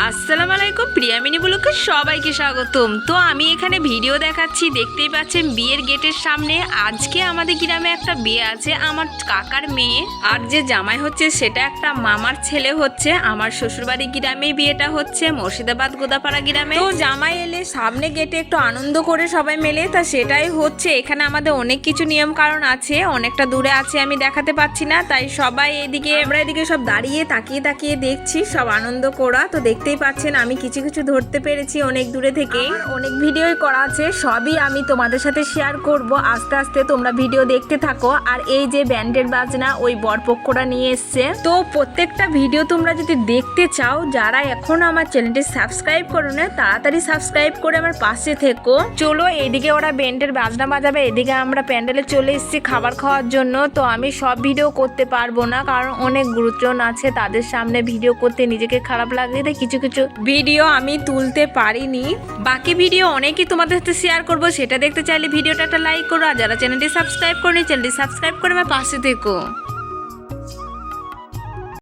আসসালামু আলাইকুম, প্রিয়ামিনী ব্লগে সবাইকে স্বাগতম। তো আমি এখানে ভিডিও দেখাচ্ছি, দেখতেই পাচ্ছেন বিয়ের গেটের সামনে। আজকে আমাদের গ্রামে একটা বিয়ে আছে, আমার কাকার মেয়ে। আর যে জামাই হচ্ছে সেটা একটা মামার ছেলে হচ্ছে। আমার শ্বশুরবাড়ি গ্রামে বিয়েটা হচ্ছে, মুর্শিদাবাদ গোদাপাড়া গ্রামে। তো জামাই এলে সামনে গেটে একটু আনন্দ করে সবাই মেলে, তা সেটাই হচ্ছে। এখানে আমাদের অনেক কিছু নিয়ম কারণ আছে, অনেকটা দূরে আছে, আমি দেখাতে পাচ্ছি না। তাই সবাই এদিকে, আমরা এদিকে সব দাঁড়িয়ে তাকিয়ে তাকিয়ে দেখছি, সব আনন্দ করা। তো দেখতেই পাচ্ছেন আমি কিছু কিছু ধরতে পেরেছি অনেক দূরে থেকে। অনেক ভিডিওই করা আছে, সবই আমি তোমাদের সাথে শেয়ার করব। আস্তে আস্তে তোমরা ভিডিও দেখতে থাকো। আর এই যে ব্যান্ডের বাজনা ওই বরপক্ষরা নিয়ে এসছে। তো প্রত্যেকটা ভিডিও তোমরা যদি দেখতে চাও, যারা এখন আমার চ্যানেলটি সাবস্ক্রাইব করো না, তাড়াতাড়ি সাবস্ক্রাইব করে আমার পাশে থেকো। চলো, এদিকে ওরা ব্যান্ডের বাজনা বাজাবে, এদিকে আমরা প্যান্ডেলে চলে এসেছি খাবার খাওয়ার জন্য। তো আমি সব ভিডিও করতে পারবো না, কারণ অনেক গুরুজন আছে, তাদের সামনে ভিডিও করতে নিজেকে খারাপ লাগে। তাই কিছু কিছু ভিডিও আমি তুলতে পারিনি। বাকি ভিডিও অনেকই তোমাদের সাথে শেয়ার করবো, সেটা দেখতে চাইলে ভিডিওটা একটা লাইক করো। আর যারা চ্যানেলটি সাবস্ক্রাইব করনি, চ্যানেলটি সাবস্ক্রাইব করে আমার পাশে থেকো।